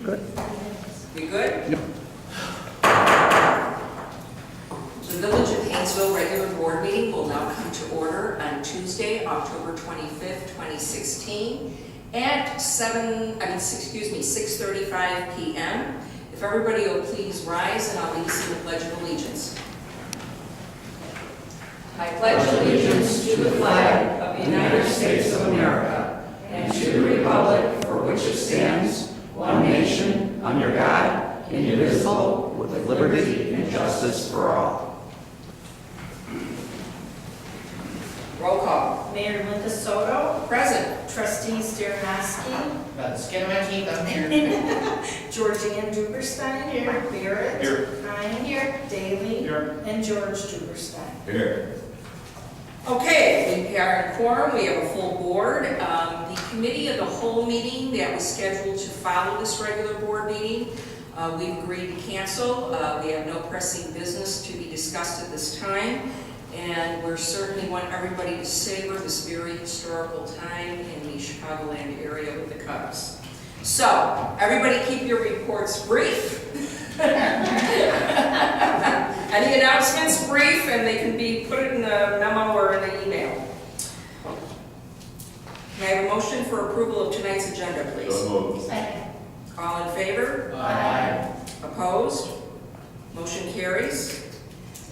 Good. We good? Yep. The Village of Hainesville regular board meeting will now come to order on Tuesday, October 25th, 2016 at 6:35 p.m. If everybody will please rise and I'll lead us in the Pledge of Allegiance. I pledge allegiance to the flag of the United States of America and to the republic for which it stands, one nation, under God, indivisible, with liberty and justice for all. Roll call. Mayor Linda Soto. Present. Trustees Darrenowski. Got the skin of my teeth up here. Georgianne Duberstein. Here. Barrett. Here. Ryan. Here. Daly. Here. And George Duberstein. Here. Okay, we are in quorum, we have a full board. The committee of the whole meeting that was scheduled to follow this regular board meeting, we've agreed to cancel. We have no pressing business to be discussed at this time, and we certainly want everybody to savor this very historical time in the Chicagoland area with the Cubs. So, everybody keep your reports brief. Any announcements, brief, and they can be put in the memo or in the email. Can I have a motion for approval of tonight's agenda, please? So moved. Second. All in favor? Aye. Opposed? Motion carries.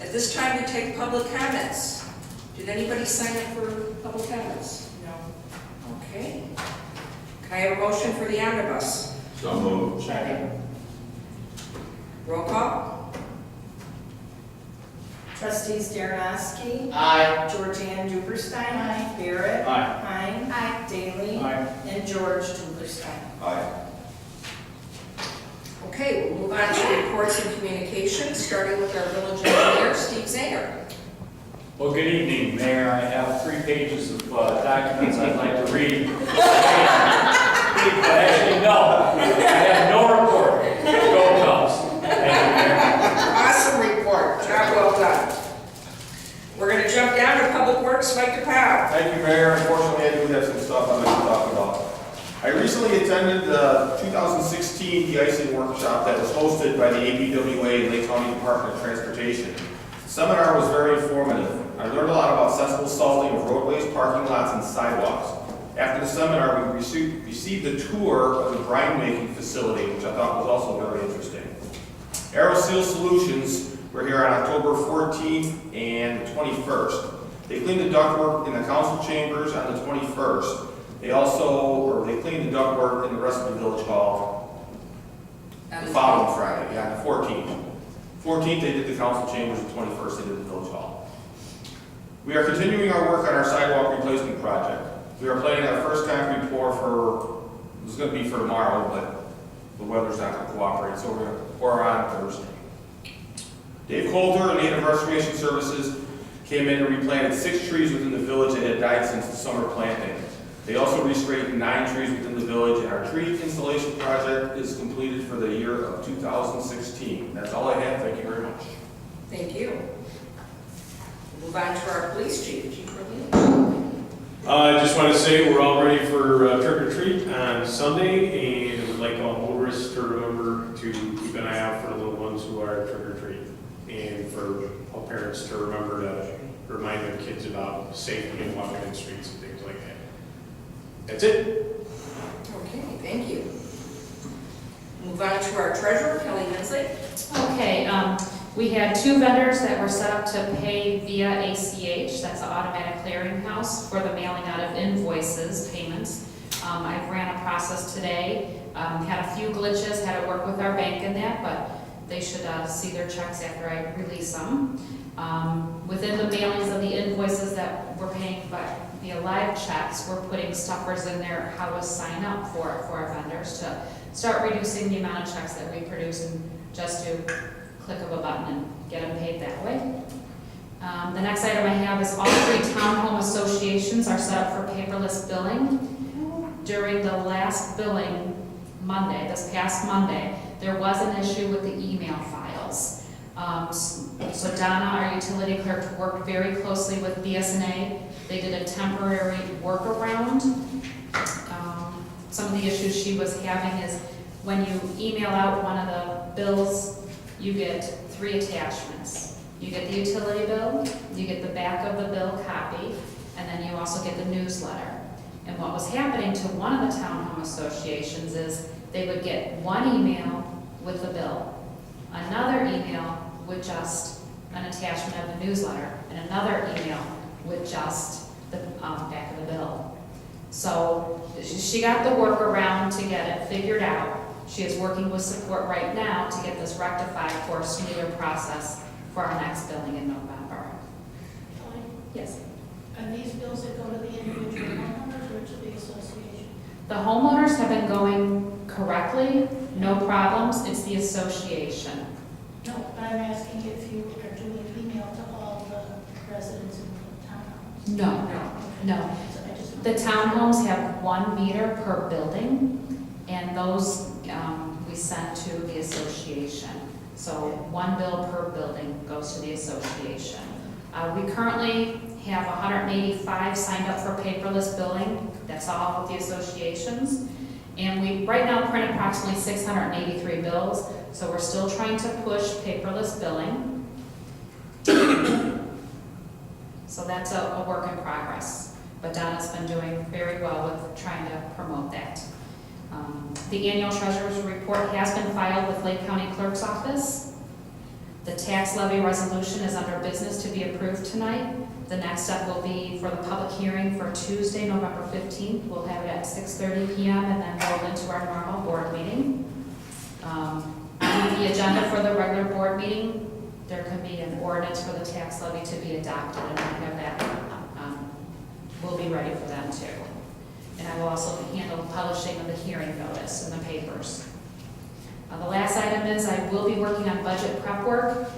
At this time, we take public comments. Did anybody sign up for public comments? No. Okay. Can I have a motion for the omnibus? So moved. Second. Roll call. Trustees Darrenowski. Aye. Georgianne Duberstein. Barrett. Aye. Hine. Daly. Aye. And George Duberstein. Aye. Okay, we'll move on to reports and communications, starting with our village engineer, Steve Zanger. Well, good evening, Mayor. I have 3 pages of documents I'd like to read. But actually, no. I have no report. Go Cubs. Thank you, Mayor. Awesome report, job well done. We're going to jump down to Public Works, Mike DePau. Thank you, Mayor. Unfortunately, I do have some stuff I'd like to talk about. I recently attended the 2016 de-icing workshop that was hosted by the APWA and Lake County Department of Transportation. The seminar was very informative. I learned a lot about sensible salting of roadways, parking lots, and sidewalks. After the seminar, we received a tour of the brine making facility, which I thought was also very interesting. AeroSeal Solutions were here on October 14th and the 21st. They cleaned the ductwork in the council chambers on the 21st. They cleaned the ductwork in the rest of the village hall the following Friday, the 14th. 14th they did the council chambers, the 21st they did the village hall. We are continuing our work on our sidewalk replacement project. We are planning our first concrete pour this is going to be for tomorrow, but the weather's not going to cooperate, so we're going to pour on Thursday. Dave Coulter and Native Restoration Services came in and replanted 6 trees within the village that had died since the summer planting. They also restraightened 9 trees within the village, and our tree installation project is completed for the year of 2016. That's all I have. Thank you very much. Thank you. Move on to our police chief, Chief Berlin. I just want to say we're all ready for trick or treat on Sunday, and would like all motorists to remember to keep an eye out for the little ones who are trick or treat, and for all parents to remember to remind their kids about safety and walking in streets and things like that. That's it. Okay, thank you. Move on to our treasurer, Kelly Hensley. Okay, we had 2 vendors that were set up to pay via ACH, that's the automatic clearinghouse, for the mailing out of invoices, payments. I ran a process today, had a few glitches, had to work with our bank in that, but they should see their checks after I release them. Within the mailings of the invoices that we're paying via live checks, we're putting stuffers in there, how to sign up for our vendors to start reducing the amount of checks that we produce and just do click of a button and get them paid that way. The next item I have is all 3 townhome associations are set up for paperless billing. During the last billing Monday, this past Monday, there was an issue with the email files. So Donna, our utility clerk, worked very closely with BSNA. They did a temporary workaround. Some of the issues she was having is when you email out one of the bills, you get 3 attachments. You get the utility bill, you get the back of the bill copy, and then you also get the newsletter. And what was happening to one of the townhome associations is they would get one email with the bill, another email with just an attachment of the newsletter, and another email with just the back of the bill. So she got the workaround to get it figured out. She is working with support right now to get this rectified for a smoother process for our next billing in November. Yes. Are these bills that go to the individual homeowners or to the association? The homeowners have been going correctly, no problems. It's the association. No, but I'm asking if you are doing email to all the residents in the townhouse. No. So I just. The townhomes have 1 meter per building, and those we send to the association. So 1 bill per building goes to the association. We currently have 185 signed up for paperless billing. That's all with the associations. And we right now print approximately 683 bills, so we're still trying to push paperless billing. So that's a work in progress. But Donna's been doing very well with trying to promote that. The annual treasurer's report has been filed with Lake County Clerk's Office. The tax levy resolution is under business to be approved tonight. The next step will be for the public hearing for Tuesday, November 15th. We'll have it at 6:30 p.m. and then roll into our normal board meeting. On the agenda for the regular board meeting, there can be an ordinance for the tax levy to be adopted, and I have that. We'll be ready for them too. And I will also handle publishing of the hearing notice in the papers. The last item is I will be working on budget prep work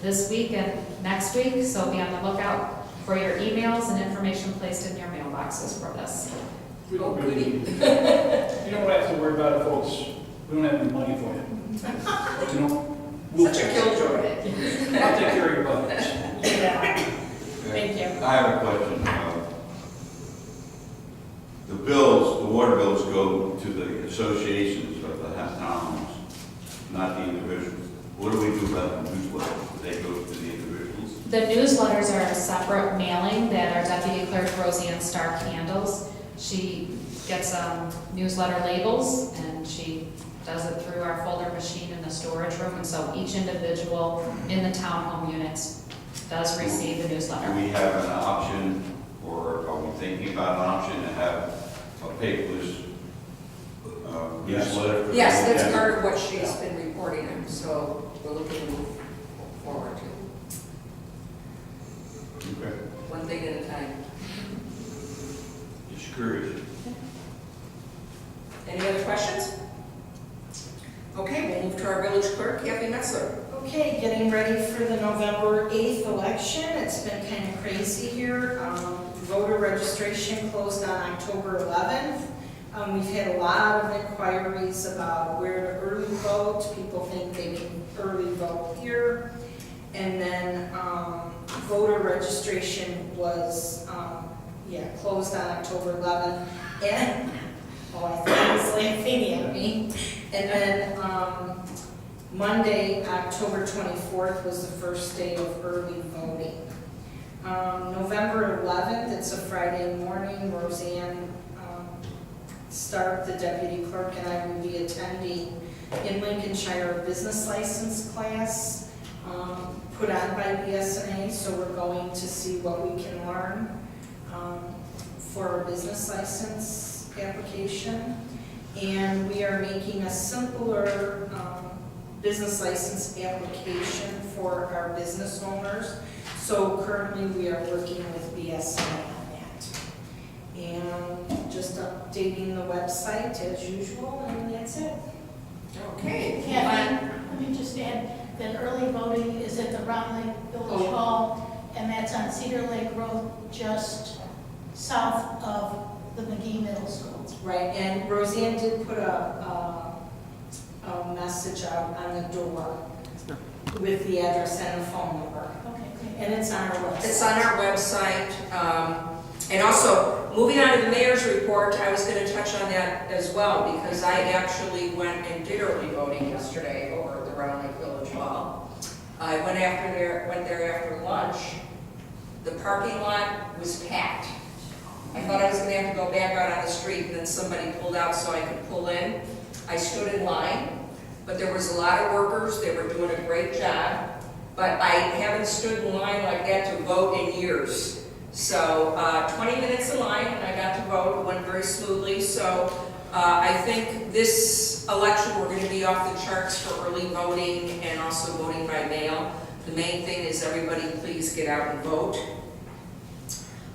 this week and next week, so be on the lookout for your emails and information placed in your mailboxes for this. Oh, goody. You don't have to worry about it, folks. We don't have any money for it. You know, we'll Such a killjoy. I'll take care of your budgets. Yeah. Thank you. I have a question. The bills, the water bills go to the associations of the towns, not the individuals. What do we do about the newsletters? Do they go to the individuals? The newsletters are a separate mailing that our deputy clerk Roseanne Stark handles. She gets newsletter labels and she does it through our folder machine in the storage room, and so each individual in the townhome units does receive the Do newsletter. we have an option, or are we thinking about an option to have a paperless newsletter? for Yes, the- that's part of what she's been reporting on, so we're looking to move forward to Okay. one thing at a time. Just curious. Any other questions? Okay, we'll move to our village clerk, Kathy Metzler. Okay, getting ready for the November 8th election. It's been kind of crazy here. Voter registration closed on October 11th. We've had a lot of inquiries about where to early vote. People think they can early vote here. And then voter registration was, closed on October 11th. And, oh, I thought it was laughing at me. And then Monday, October 24th was the first day of early voting. November 11th, it's a Friday morning. Roseanne Stark, the deputy clerk, and I will be attending in Lincolnshire a business license class put on by BSNA. So we're going to see what we can learn for our business license application. And we are making a simpler business license application for our business owners. So currently we are working with BSNA on that. And just updating the website as usual, and that's it. Okay. Kathy, let me just add that early voting is at the Round Lake Village Hall, and that's on Cedar Lake Road, just south of the McGee Middle School. Right, and Roseanne did put a message out on the door with the address and the phone number. Okay, great. And it's on our website. It's on our website, and also moving on to the mayor's report, I was gonna touch on that as well, because I actually went and did early voting yesterday over at the Round Lake Village Hall. I went there after lunch. The parking lot was packed. I thought I was gonna have to go back out on the street, and then somebody pulled out so I could pull in. I stood in line, but there was a lot of workers, they were doing a great job, but I haven't stood in line like that to vote in years. So 20 minutes in line, and I got to vote. It went very smoothly. So I think this election we're going to be off the charts for early voting and also voting by mail. The main thing is everybody please get out and vote.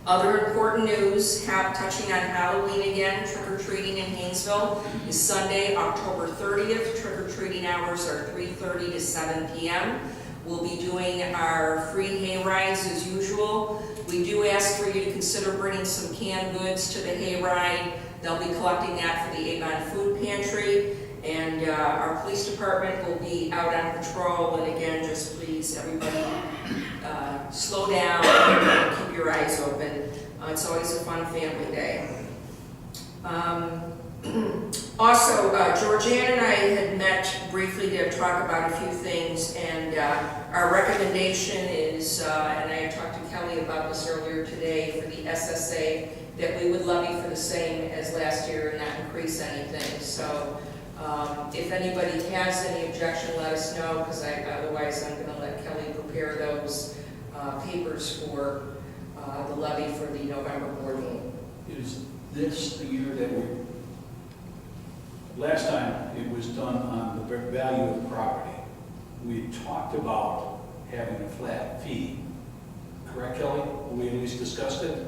Other important news, touching on Halloween again, trick-or-treating in Hainesville is Sunday, October 30th. Trick-or-treating hours are 3:30 to 7 p.m. We'll be doing our free hay rides as usual. We do ask for you to consider bringing some canned goods to the hay ride. They'll be collecting that for the Avon Food Pantry. And our police department will be out on patrol. And again, just please, everybody, slow down and keep your eyes open. It's always a fun family day. Also, Georgianne and I had met briefly to talk about a few things, and our recommendation is, and I talked to Kelly about this earlier today, for the SSA, that we would levy for the same as last year and not increase anything. So if anybody has any objection, let us know, because otherwise I'm going to let Kelly prepare those papers for the levy for the November board meeting. Is this the year that last time it was done on the value of the property? We talked about having a flat fee. Correct, Kelly? We at least discussed it?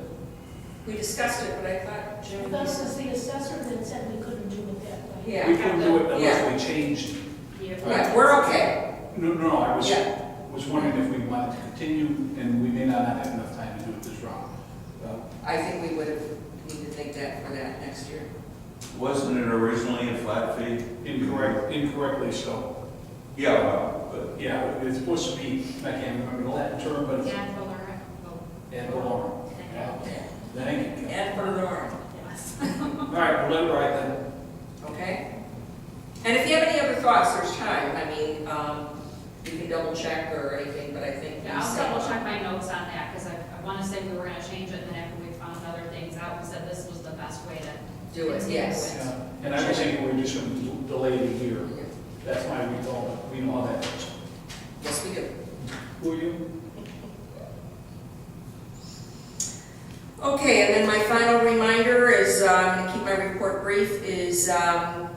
We discussed it, but I thought Jim... I thought it was the assessor that said we couldn't do it that way. Yeah. We couldn't do it unless we changed. Yeah, we're okay. No, I was, Yeah. was wondering if we wanted to continue, and we may not have enough time to do it this round. I think we would have need to think that for that next year. Wasn't it originally a flat fee? Incorrectly so. Yeah, well, but Yeah, it's supposed to be, I can't remember the Latin term, but it's And Valera. ad valorem. Thank you. And for Lauren. All right, we'll let it ride then. Okay? And if you have any other thoughts, there's time. I mean, you can double check or anything, but I think... Yeah, I'll double check my notes on that, because I want to say we were going to change it, and then after we found other things out, we said this was the best way to Do it, yes. Yeah. And I was thinking we were just going to delay it a year. That's why we know how that is. Yes, we do. Who are you? Okay, and then my final reminder is, I'm going to keep my report brief, is to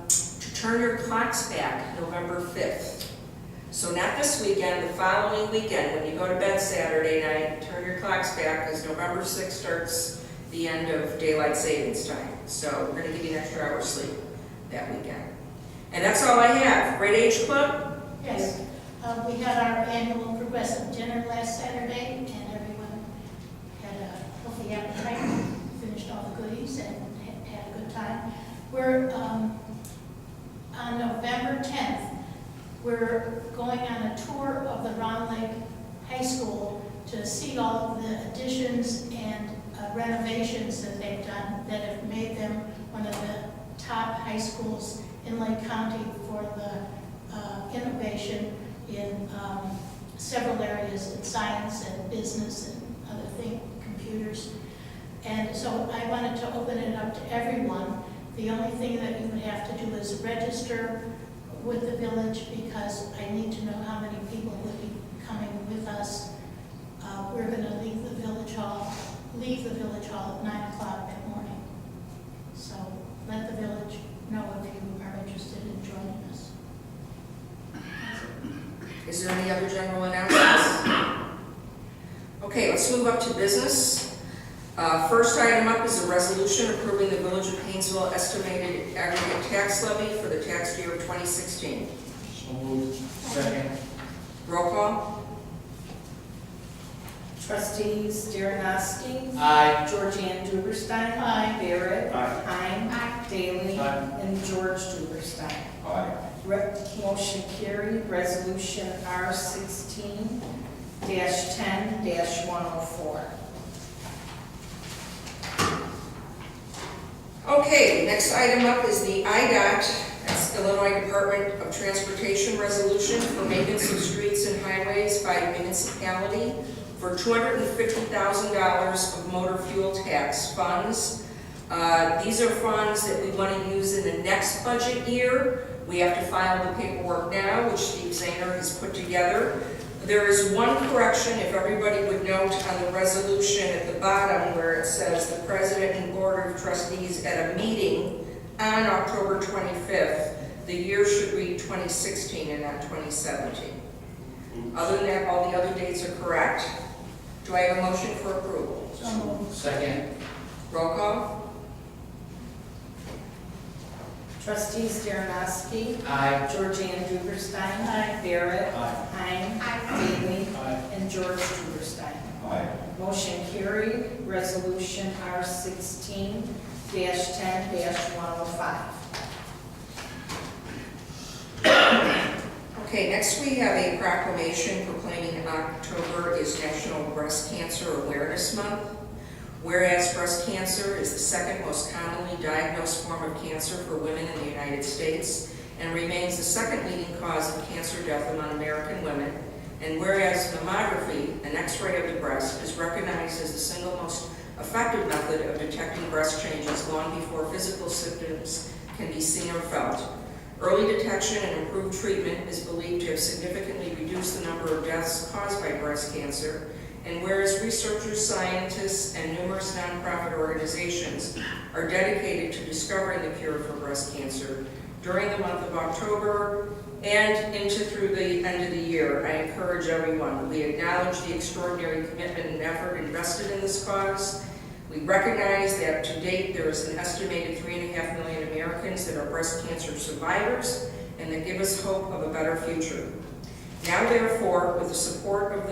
turn your clocks back November 5th. So not this weekend, the following weekend, when you go to bed Saturday night, turn your clocks back, because November 6th starts the end of daylight savings time. So we're going to give you an extra hour's sleep that weekend. And that's all I have. Great Age Club? Yes, we had our annual progressive dinner last Saturday, and everyone had a healthy appetite, finished all the goodies, and had a good time. We're, on November 10th, we're going on a tour of the Round Lake High School to see all of the additions and renovations that they've done that have made them one of the top high schools in Lake County for the innovation in several areas in science and business and other things, computers. And so I wanted to open it up to everyone. The only thing that you would have to do is register with the village, because I need to know how many people would be coming with us. We're going to leave the village hall at 9 o'clock that morning. So let the village know if you are interested in joining us. Is there any other general announcements? Okay, let's move up to business. First item up is a resolution approving the Village of Hainesville estimated aggregate tax levy for the tax year of 2016. So moved. Second. Roll call? Trustees Derenoski. Aye. Georgianne Duberstein. Aye. Barrett. Aye. Hine. Daly. Aye. And George Duberstein. aye. Motion carried. Resolution R16-10-104. Okay, next item up is the IDOT, that's Illinois Department of Transportation resolution for maintenance of streets and highways by municipality for $250,000 of motor fuel tax funds. These are funds that we want to use in the next budget year. We have to file the paperwork now, which Steve Zahner has put together. There is one correction, if everybody would note on the resolution at the bottom where it says the President and Board of Trustees at a meeting on October 25th. The year should read 2016 and not 2017. Other than that, all the other dates are correct. Do I have a motion for approval? So moved. Second. Roll call? Trustees Darrenowski. Aye. Georgiana Duberstein. Aye. Barrett. Aye. Hein. Bailey. Aye. And George Duberstein. Aye. Motion carried. Resolution R16-10-105. Okay, next we have a proclamation proclaiming October is National Breast Cancer Awareness Month. Whereas breast cancer is the second most commonly diagnosed form of cancer for women in the United States and remains the second leading cause of cancer death among American women. And whereas mammography, an X-ray of the breast, is recognized as the single most effective method of detecting breast changes long before physical symptoms can be seen or felt. Early detection and improved treatment is believed to have significantly reduced the number of deaths caused by breast cancer. And whereas researchers, scientists, and numerous nonprofit organizations are dedicated to discovering the cure for breast cancer, during the month of October and through the end of the year, I encourage everyone. We acknowledge the extraordinary commitment and effort invested in this cause. We recognize that to date there is an estimated 3.5 million Americans that are breast cancer survivors and that give us hope of a better future. Now therefore, with the support of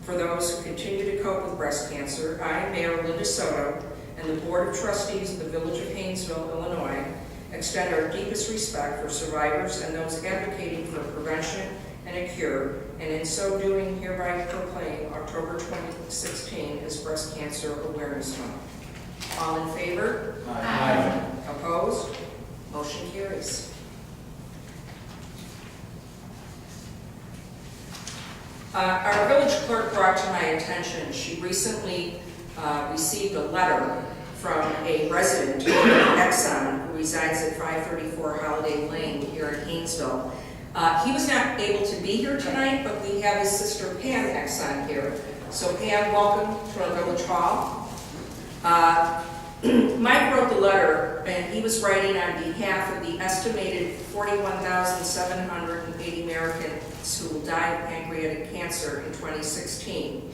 for those who continue to cope with breast cancer, I, Mayor Linda Soto, and the Board of Trustees of the Village of Hainesville, Illinois, extend our deepest respect for survivors and those advocating for prevention and a cure, and in so doing hereby proclaim October 2016 as Breast Cancer Awareness Month. All in favor? Aye. Opposed? Motion carries. Our village clerk brought to my attention, she recently received a letter from a resident of Exxon who resides at 534 Holiday Lane here in Hainesville. He was not able to be here tonight, but we have his sister Pam Exxon here. So Pam, welcome to our village hall. Mike wrote the letter, and he was writing on behalf of the estimated 41,780 Americans who will die of pancreatic cancer in 2016.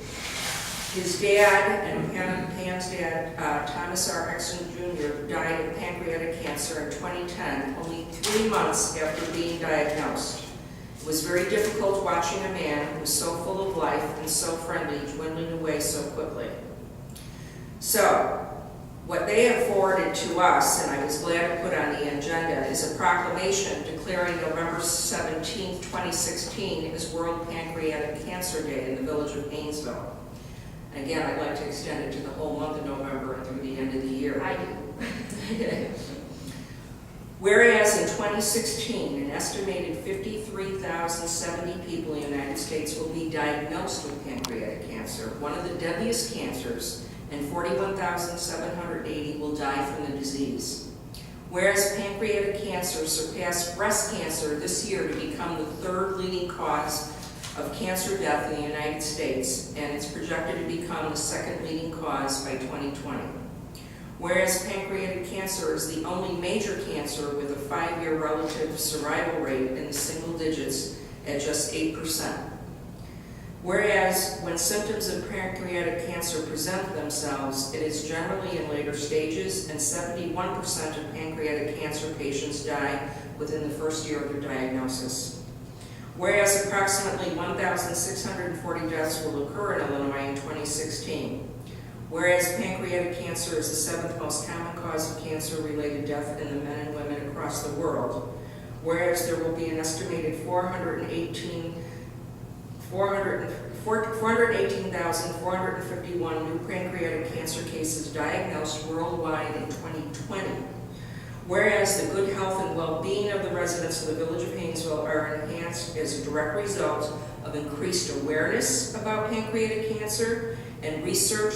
His dad and Pam's dad, Thomas R. Exxon Jr., died of pancreatic cancer in 2010, only 3 months after being diagnosed. It was very difficult watching a man who was so full of life and so friendly dwindling away so quickly. So, what they have forwarded to us, and I was glad to put on the agenda, is a proclamation declaring November 17, 2016 as World Pancreatic Cancer Day in the village of Hainesville. And again, I'd like to extend it to the whole month of November and through the end of the year. I do. Whereas in 2016, an estimated 53,070 people in the United States will be diagnosed with pancreatic cancer, one of the deadliest cancers, and 41,780 will die from the disease. Whereas pancreatic cancer surpassed breast cancer this year to become the third leading cause of cancer death in the United States, and it's projected to become the second leading cause by 2020. Whereas pancreatic cancer is the only major cancer with a 5-year relative survival rate in the single digits at just 8%. Whereas when symptoms of pancreatic cancer present themselves, it is generally in later stages, and 71% of pancreatic cancer patients die within the first year of their diagnosis. Whereas approximately 1,640 deaths will occur in Illinois in 2016. Whereas pancreatic cancer is the 7th most common cause of cancer-related death in the men and women across the world. Whereas there will be an estimated 418,451 new pancreatic cancer cases diagnosed worldwide in 2020. Whereas the good health and well-being of the residents of the Village of Hainesville are enhanced as a direct result of increased awareness about pancreatic cancer and research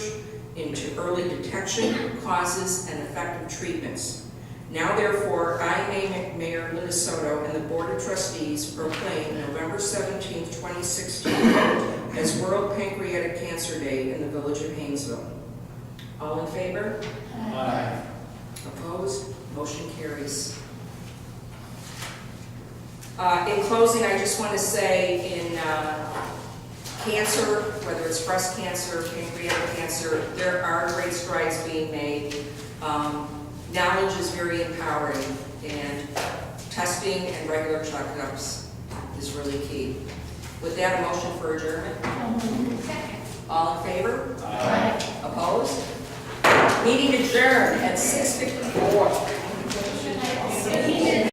into early detection, causes, and effective treatments. Now therefore, I, Mayor Linda Soto, and the Board of Trustees proclaim November 17, 2016 as World Pancreatic Cancer Day in the Village of Hainesville. All in favor? Aye. Opposed? Motion carries. In closing, I just want to say in cancer, whether it's breast cancer, pancreatic cancer, there are great strides being made. Knowledge is very empowering, and testing and regular checkups is really key. With that, a motion for adjournment. All in favor? Aye. Opposed? Meeting adjourned at 6:54.